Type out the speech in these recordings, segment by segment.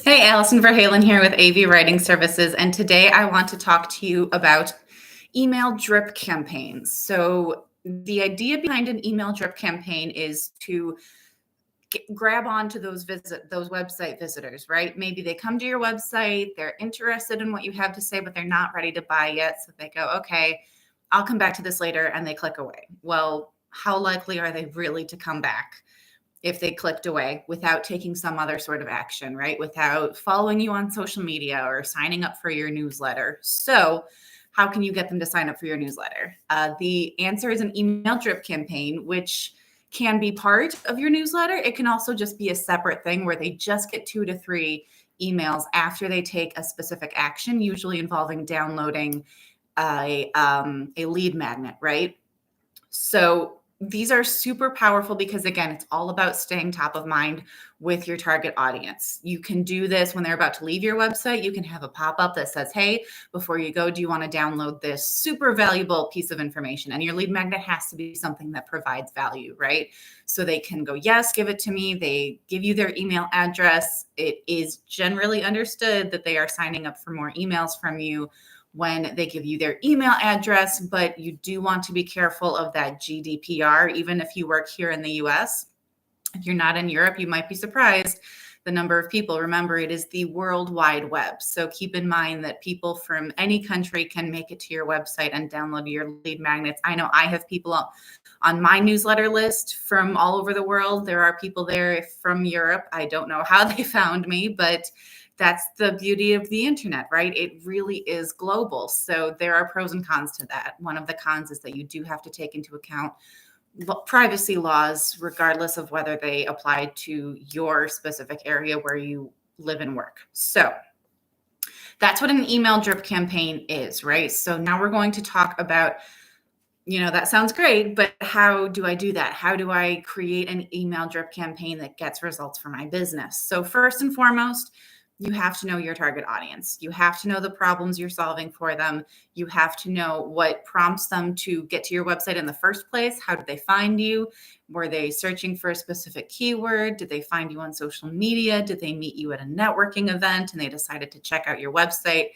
Hey, Allison Verhalen here with AV Writing Services, and today I want to talk to you about email drip campaigns. So, the idea behind an email drip campaign is to grab onto those website visitors, right? Maybe they come to your website, they're interested in what you have to say, but they're not ready to buy yet. So they go, okay, I'll come back to this later, and they click away. Well, how likely are they really to come back if they clicked away without taking some other sort of action, right? Without following you on social media or signing up for your newsletter? So, how can you get them to sign up for your newsletter? The answer is an email drip campaign, which can be part of your newsletter. It can also just be a separate thing where they just get 2 to 3 emails after they take a specific action, usually involving downloading a lead magnet, right? So these are super powerful because, again, it's all about staying top of mind with your target audience. You can do this when they're about to leave your website. You can have a pop-up that says, hey, before you go, do you want to download this super valuable piece of information? And your lead magnet has to be something that provides value, right? So they can go, yes, give it to me. They give you their email address. It is generally understood that they are signing up for more emails from you when they give you their email address, but you do want to be careful of that GDPR, even if you work here in the US. If you're not in Europe, you might be surprised the number of people. Remember, it is the World Wide Web. So keep in mind that people from any country can make it to your website and download your lead magnets. I know I have people on my newsletter list from all over the world. There are people there from Europe. I don't know how they found me, but that's the beauty of the internet, right? It really is global. So there are pros and cons to that. One of the cons is that you do have to take into account privacy laws, regardless of whether they apply to your specific area where you live and work. So that's what an email drip campaign is, right? So now we're going to talk about, that sounds great, but how do I do that? How do I create an email drip campaign that gets results for my business? So first and foremost, you have to know your target audience. You have to know the problems you're solving for them. You have to know what prompts them to get to your website in the first place. How did they find you? Were they searching for a specific keyword? Did they find you on social media? Did they meet you at a networking event and they decided to check out your website?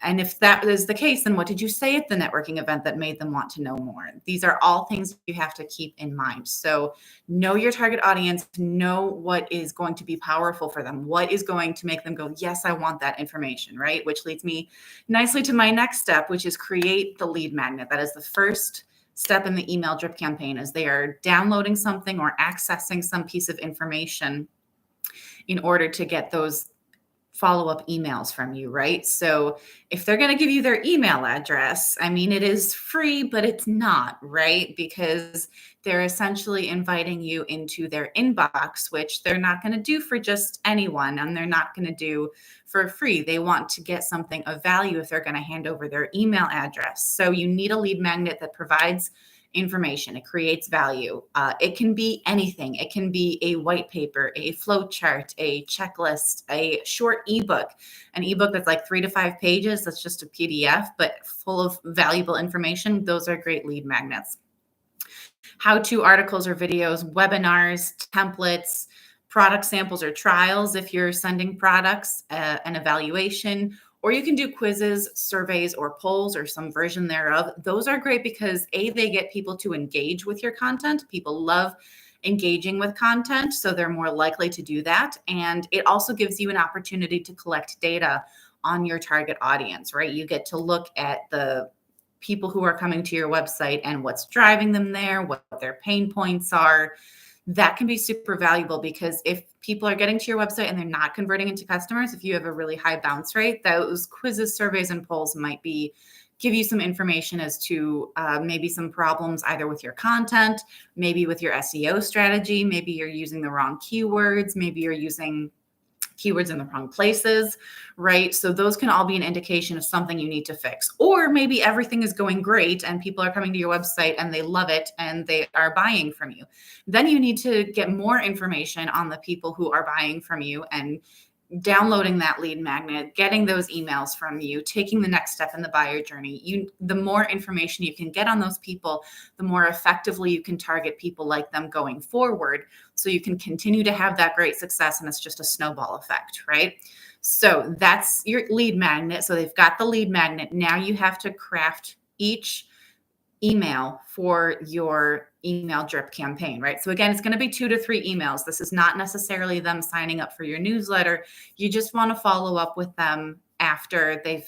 And if that is the case, then what did you say at the networking event that made them want to know more? These are all things you have to keep in mind. So know your target audience, know what is going to be powerful for them, what is going to make them go, yes, I want that information, right? Which leads me nicely to my next step, which is create the lead magnet. That is the first step in the email drip campaign, as they are downloading something or accessing some piece of information in order to get those follow-up emails from you, right? So if they're going to give you their email address, I mean, it is free, but it's not, right? Because they're essentially inviting you into their inbox, which they're not going to do for just anyone, and they're not going to do for free. They want to get something of value if they're going to hand over their email address. So you need a lead magnet that provides information. It creates value. It can be anything. It can be a white paper, a flow chart, a checklist, a short ebook, an ebook that's like 3 to 5 pages. That's just a PDF, but full of valuable information. Those are great lead magnets. How-to articles or videos, webinars, templates, product samples or trials if you're sending products, an evaluation, or you can do quizzes, surveys, or polls, or some version thereof. Those are great because A, they get people to engage with your content. People love engaging with content, so they're more likely to do that. And it also gives you an opportunity to collect data on your target audience, right? You get to look at the people who are coming to your website and what's driving them there, what their pain points are. That can be super valuable because if people are getting to your website and they're not converting into customers, if you have a really high bounce rate, those quizzes, surveys, and polls might give you some information as to maybe some problems either with your content, maybe with your SEO strategy, maybe you're using the wrong keywords, maybe you're using keywords in the wrong places, right? So those can all be an indication of something you need to fix. Or maybe everything is going great and people are coming to your website and they love it and they are buying from you. Then you need to get more information on the people who are buying from you and downloading that lead magnet, getting those emails from you, taking the next step in the buyer journey. The more information you can get on those people, the more effectively you can target people like them going forward. So you can continue to have that great success, and it's just a snowball effect, right? So that's your lead magnet. So they've got the lead magnet. Now you have to craft each email for your email drip campaign, right? So again, it's going to be 2 to 3 emails. This is not necessarily them signing up for your newsletter. You just want to follow up with them after they've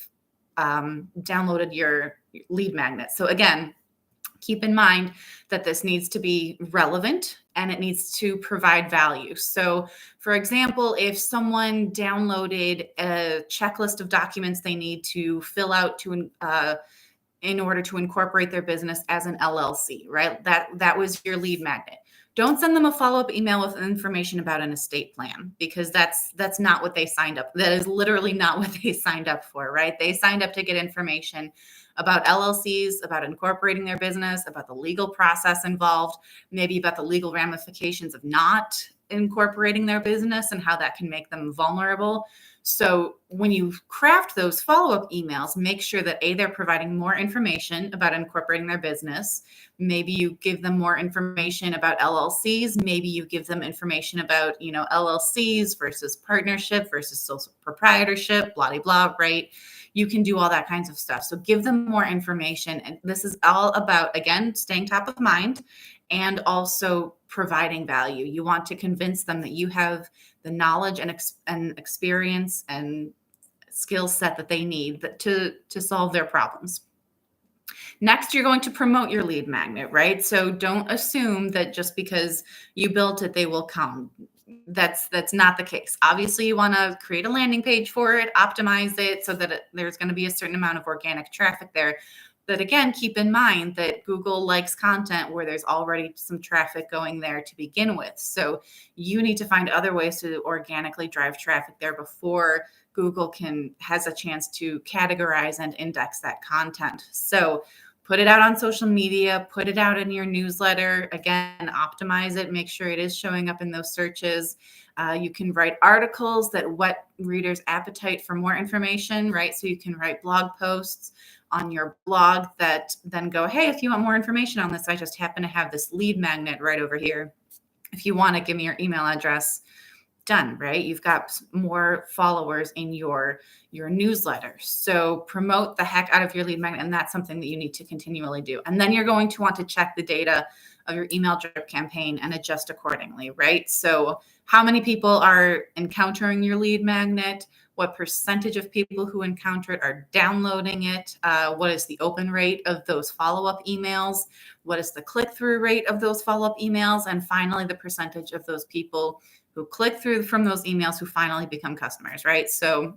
downloaded your lead magnet. So again, keep in mind that this needs to be relevant and it needs to provide value. So for example, if someone downloaded a checklist of documents they need to fill out to in order to incorporate their business as an LLC, right? That was your lead magnet. Don't send them a follow-up email with information about an estate plan, because that's not what they signed up. That is literally not what they signed up for, right? They signed up to get information about LLCs, about incorporating their business, about the legal process involved, maybe about the legal ramifications of not incorporating their business and how that can make them vulnerable. So when you craft those follow-up emails, make sure that they're providing more information about incorporating their business. Maybe you give them more information about LLCs. Maybe you give them information about, LLCs versus partnership versus sole proprietorship, blah, blah, blah, right? You can do all that kinds of stuff. So give them more information. And this is all about, again, staying top of mind and also providing value. You want to convince them that you have the knowledge and experience and skill set that they need to solve their problems. Next, you're going to promote your lead magnet, right? So don't assume that just because you built it, they will come. That's not the case. Obviously, you want to create a landing page for it, optimize it so that there's going to be a certain amount of organic traffic there. But again, keep in mind that Google likes content where there's already some traffic going there to begin with. So you need to find other ways to organically drive traffic there before Google has a chance to categorize and index that content. So put it out on social media, put it out in your newsletter. Again, optimize it, make sure it is showing up in those searches. You can write articles that whet readers' appetite for more information, right? So you can write blog posts on your blog that then go, hey, if you want more information on this, I just happen to have this lead magnet right over here. If you want to give me your email address, done, right? You've got more followers in your newsletter. So promote the heck out of your lead magnet, and that's something that you need to continually do. And then you're going to want to check the data of your email drip campaign and adjust accordingly, right? So how many people are encountering your lead magnet? What percentage of people who encounter it are downloading it? What is the open rate of those follow-up emails? What is the click-through rate of those follow-up emails? And finally, the percentage of those people who click through from those emails who finally become customers, right? So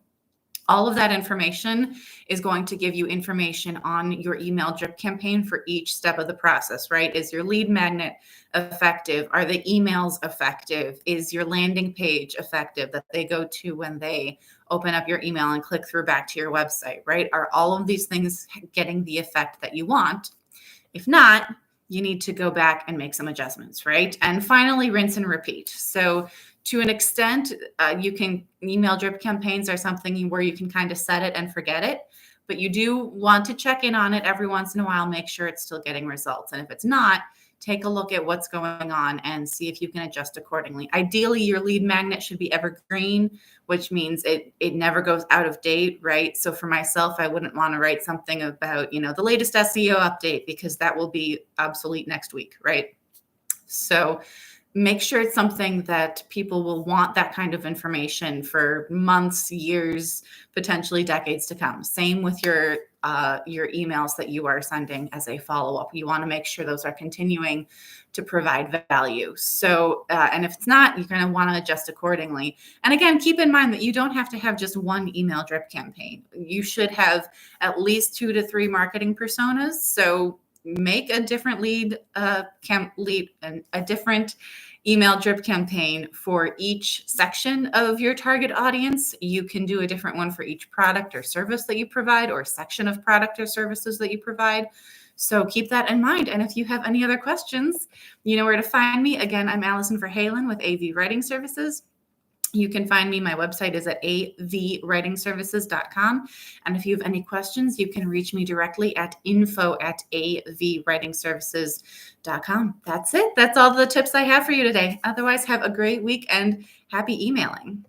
all of that information is going to give you information on your email drip campaign for each step of the process, right? Is your lead magnet effective? Are the emails effective? Is your landing page effective that they go to when they open up your email and click through back to your website, right? Are all of these things getting the effect that you want? If not, you need to go back and make some adjustments, right? And finally, rinse and repeat. So to an extent, email drip campaigns are something where you can kind of set it and forget it, but you do want to check in on it every once in a while, make sure it's still getting results. And if it's not, take a look at what's going on and see if you can adjust accordingly. Ideally, your lead magnet should be evergreen, which means it never goes out of date, right? So for myself, I wouldn't want to write something about, the latest SEO update, because that will be obsolete next week, right? So make sure it's something that people will want that kind of information for months, years, potentially decades to come. Same with your emails that you are sending as a follow-up. You want to make sure those are continuing to provide value. So, and if it's not, you're going to want to adjust accordingly. And again, keep in mind that you don't have to have just one email drip campaign. You should have at least 2 to 3 marketing personas. So make a different a different email drip campaign for each section of your target audience. You can do a different one for each product or service that you provide, or section of product or services that you provide. So keep that in mind. And if you have any other questions, you know where to find me. Again, I'm Allison Verhalen with AV Writing Services. You can find me. My website is at avwritingservices.com. And if you have any questions, you can reach me directly at info@avwritingservices.com. That's it. That's all the tips I have for you today. Otherwise, have a great week and happy emailing.